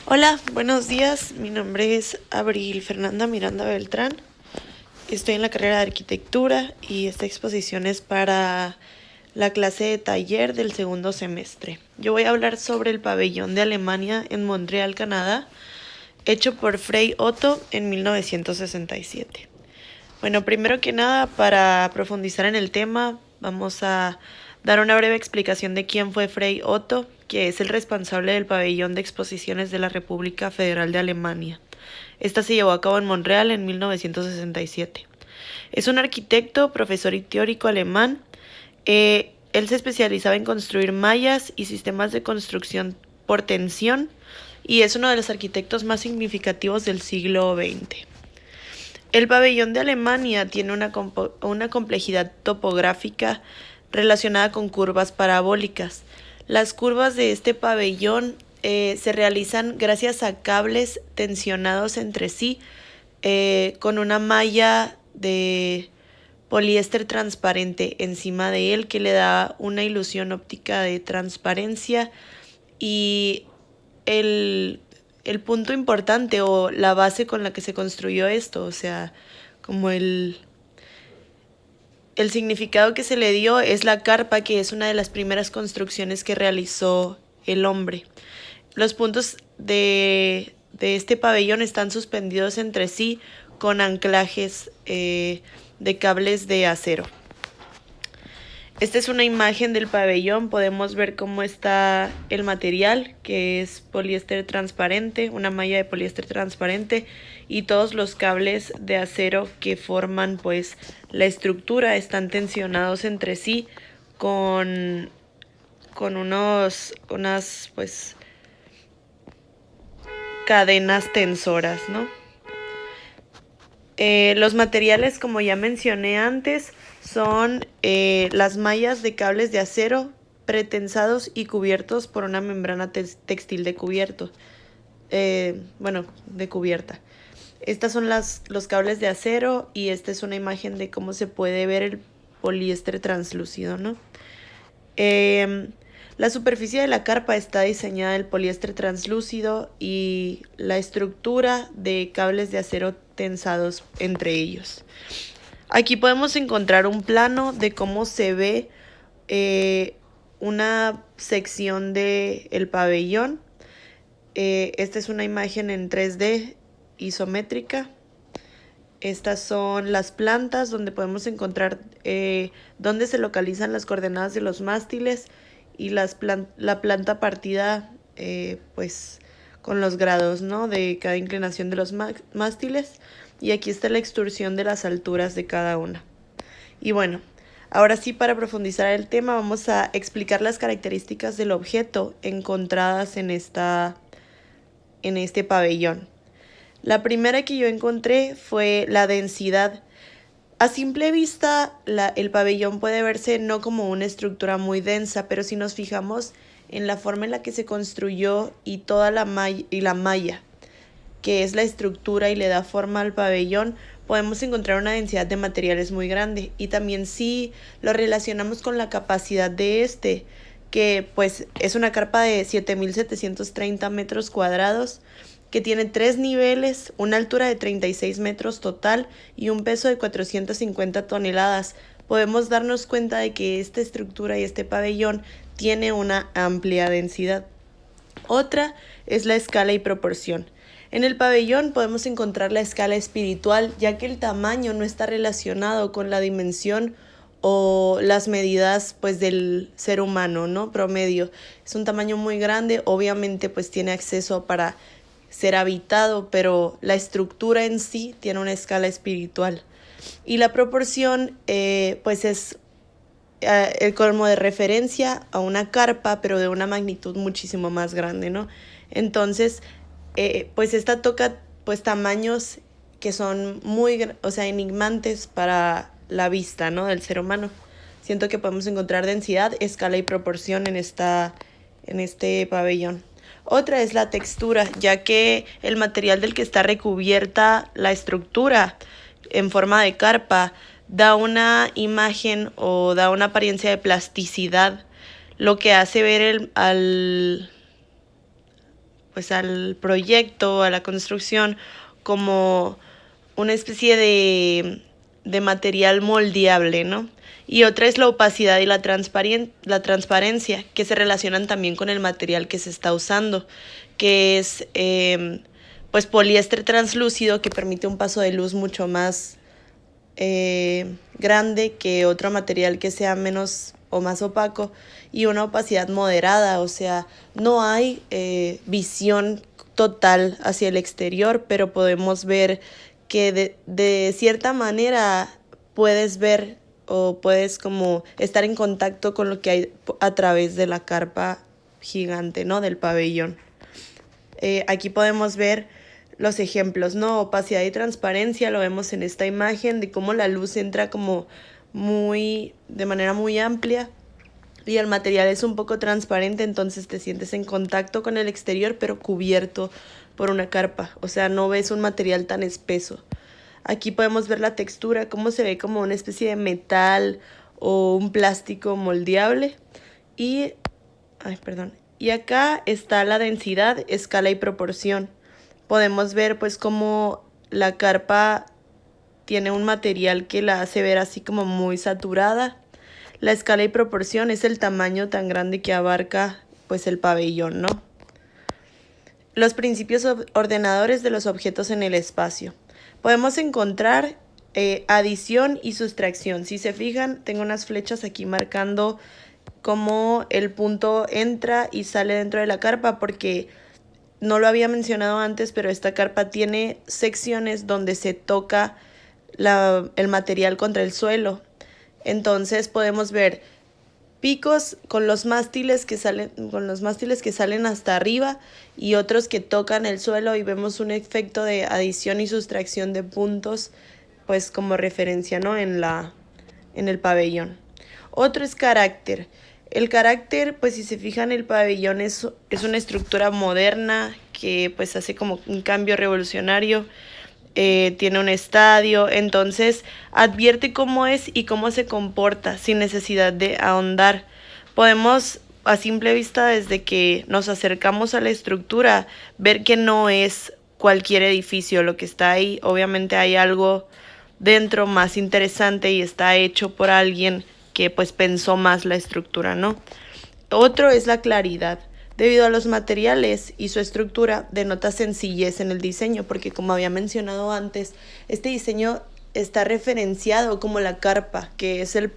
Hola, buenos días. Mi nombre es Abril Fernanda Miranda Beltrán. Estoy en la carrera de arquitectura y esta exposición es para la clase de taller del segundo semestre. Yo voy a hablar sobre el pabellón de Alemania en Montreal, Canadá, hecho por Frei Otto en 1967. Bueno, primero que nada, para profundizar en el tema, vamos a dar una breve explicación de quién fue Frei Otto, que es el responsable del pabellón de exposiciones de la República Federal de Alemania. Esta se llevó a cabo en Montreal en 1967. Es un arquitecto, profesor y teórico alemán. Él se especializaba en construir mallas y sistemas de construcción por tensión y es uno de los arquitectos más significativos del siglo XX. El pabellón de Alemania tiene una complejidad topográfica relacionada con curvas parabólicas. Las curvas de este pabellón se realizan gracias a cables tensionados entre sí con una malla de poliéster transparente encima de él que le da una ilusión óptica de transparencia y el, el punto importante o la base con la que se construyó esto, o sea, como el significado que se le dio es la carpa, que es una de las primeras construcciones que realizó el hombre. Los puntos de este pabellón están suspendidos entre sí con anclajes de cables de acero. Esta es una imagen del pabellón. Podemos ver cómo está el material, que es poliéster transparente, una malla de poliéster transparente, y todos los cables de acero que forman pues la estructura están tensionados entre sí con, unas pues cadenas tensoras, ¿no? Los materiales, como ya mencioné antes, son las mallas de cables de acero pretensados y cubiertos por una membrana textil de cubierto. De cubierta. Estas son los cables de acero y esta es una imagen de cómo se puede ver el poliéster translúcido, ¿no? La superficie de la carpa está diseñada del poliéster translúcido y la estructura de cables de acero tensados entre ellos. Aquí podemos encontrar un plano de cómo se ve una sección del pabellón. Esta es una imagen en 3D isométrica. Estas son las plantas donde podemos encontrar dónde se localizan las coordenadas de los mástiles y la planta partida pues con los grados, ¿no?, de cada inclinación de los mástiles, y aquí está la extrusión de las alturas de cada una. Y bueno, ahora sí, para profundizar el tema vamos a explicar las características del objeto encontradas en este pabellón. La primera que yo encontré fue la densidad. A simple vista, el pabellón puede verse no como una estructura muy densa, pero si nos fijamos en la forma en la que se construyó y toda la malla, que es la estructura y le da forma al pabellón, podemos encontrar una densidad de materiales muy grande. Y también si lo relacionamos con la capacidad de que pues es una carpa de 7.730 metros cuadrados, que tiene 3 niveles, una altura de 36 metros total y un peso de 450 toneladas. Podemos darnos cuenta de que esta estructura y este pabellón tiene una amplia densidad. Otra es la escala y proporción. En el pabellón podemos encontrar la escala espiritual, ya que el tamaño no está relacionado con la dimensión o las medidas pues del ser humano, ¿no?, promedio. Es un tamaño muy grande, obviamente pues tiene acceso para ser habitado, pero la estructura en sí tiene una escala espiritual. Y la proporción pues es el colmo de referencia a una carpa, pero de una magnitud muchísimo más grande, ¿no? Entonces, pues esta toca pues tamaños que son muy, o sea, enigmantes para la vista, ¿no?, del ser humano. Siento que podemos encontrar densidad, escala y proporción en este pabellón. Otra es la textura, ya que el material del que está recubierta la estructura en forma de carpa da una imagen o da una apariencia de plasticidad, lo que hace ver pues al proyecto, a la construcción, como una especie de material moldeable, ¿no? Y otra es la opacidad y la transparencia, que se relacionan también con el material que se está usando, que es pues poliéster translúcido, que permite un paso de luz mucho más grande que otro material que sea menos o más opaco, y una opacidad moderada, o sea, no hay visión total hacia el exterior, pero podemos ver que de cierta manera puedes ver o puedes como estar en contacto con lo que hay a través de la carpa gigante, ¿no? Del pabellón. Aquí podemos ver los ejemplos, ¿no? Opacidad y transparencia, lo vemos en esta imagen de cómo la luz entra como de manera muy amplia y el material es un poco transparente, entonces te sientes en contacto con el exterior pero cubierto por una carpa, o sea, no ves un material tan espeso. Aquí podemos ver la textura, cómo se ve como una especie de metal o un plástico moldeable. Y, y acá está la densidad, escala y proporción. Podemos ver pues cómo la carpa tiene un material que la hace ver así como muy saturada. La escala y proporción es el tamaño tan grande que abarca pues el pabellón, ¿no? Los principios ordenadores de los objetos en el espacio. Podemos encontrar adición y sustracción. Si se fijan, tengo unas flechas aquí marcando cómo el punto entra y sale dentro de la carpa, porque no lo había mencionado antes, pero esta carpa tiene secciones donde se toca el material contra el suelo. Entonces podemos ver picos con los mástiles que salen hasta arriba y otros que tocan el suelo, y vemos un efecto de adición y sustracción de puntos, pues como referencia, ¿no? en el pabellón. Otro es carácter. El carácter, pues si se fijan, el pabellón es una estructura moderna que pues hace como un cambio revolucionario. Tiene un estadio, entonces advierte cómo es y cómo se comporta sin necesidad de ahondar. Podemos a simple vista, desde que nos acercamos a la estructura, ver que no es cualquier edificio lo que está ahí. Obviamente hay algo dentro más interesante y está hecho por alguien que pues pensó más la estructura, ¿no? Otro es la claridad. Debido a los materiales y su estructura, denota sencillez en el diseño, porque como había mencionado antes, este diseño está referenciado como la carpa, que es la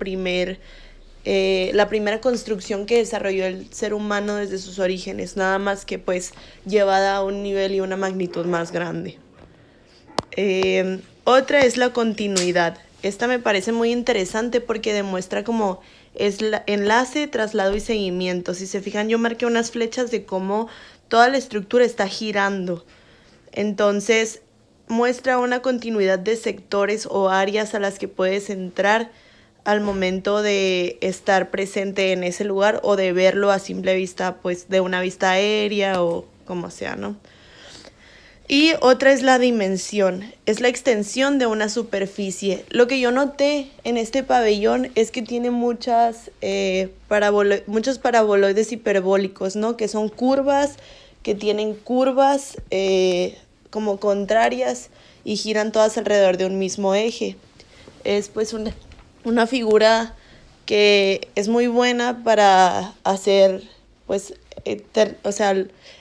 primera construcción que desarrolló el ser humano desde sus orígenes, nada más que pues llevada a un nivel y una magnitud más grande. Otra es la continuidad. Esta me parece muy interesante porque demuestra como es enlace, traslado y seguimiento. Si se fijan, yo marqué unas flechas de cómo toda la estructura está girando. Entonces muestra una continuidad de sectores o áreas a las que puedes entrar al momento de estar presente en ese lugar o de verlo a simple vista, pues de una vista aérea o como sea, ¿no? Y otra es la dimensión, es la extensión de una superficie. Lo que yo noté en este pabellón es que tiene muchos paraboloides hiperbólicos, ¿no? Que son curvas, que tienen curvas como contrarias y giran todas alrededor de un mismo eje. Es pues una figura que es muy buena para hacer pues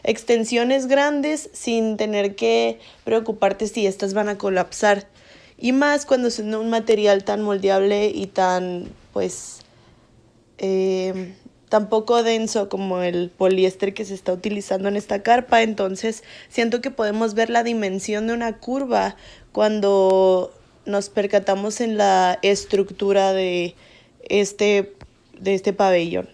extensiones grandes sin tener que preocuparte si estas van a colapsar, y más cuando es un material tan moldeable y tan pues tan poco denso como el poliéster que se está utilizando en esta carpa. Entonces siento que podemos ver la dimensión de una curva cuando nos percatamos en la estructura de este pabellón.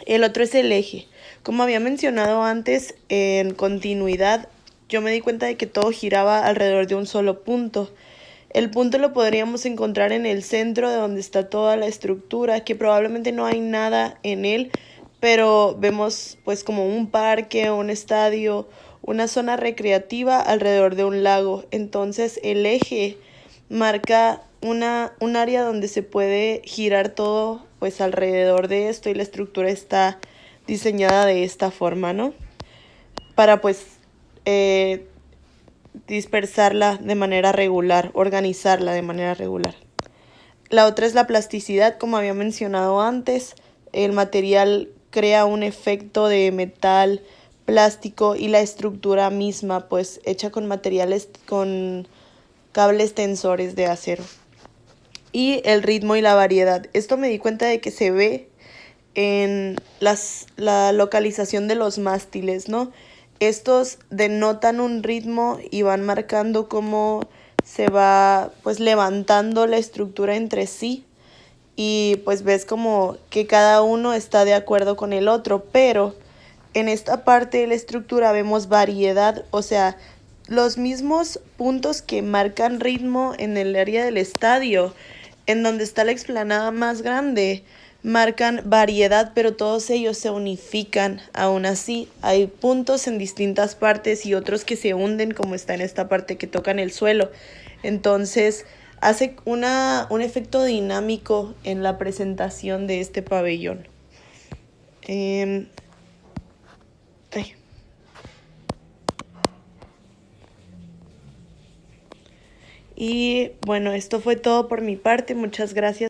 El otro es el eje. Como había mencionado antes, en continuidad, yo me di cuenta de que todo giraba alrededor de un solo punto. El punto lo podríamos encontrar en el centro de donde está toda la estructura, que probablemente no hay nada en él, pero vemos pues como un parque, un estadio, una zona recreativa alrededor de un lago. Entonces el eje marca un área donde se puede girar todo pues alrededor de esto, y la estructura está diseñada de esta forma, ¿no? para pues dispersarla de manera regular, organizarla de manera regular. La otra es la plasticidad, como había mencionado antes. El material crea un efecto de metal, plástico y la estructura misma, pues hecha con materiales, con cables tensores de acero. Y el ritmo y la variedad. Esto me di cuenta de que se ve en la localización de los mástiles, ¿no? Estos denotan un ritmo y van marcando cómo se va pues levantando la estructura entre sí y pues ves como que cada uno está de acuerdo con el otro, pero en esta parte de la estructura vemos variedad, o sea, los mismos puntos que marcan ritmo en el área del estadio, en donde está la explanada más grande, marcan variedad, pero todos ellos se unifican. Aún así, hay puntos en distintas partes y otros que se hunden, como está en esta parte que tocan el suelo. Entonces, hace un efecto dinámico en la presentación de este pabellón. Ay. Y bueno, esto fue todo por mi parte. Muchas gracias.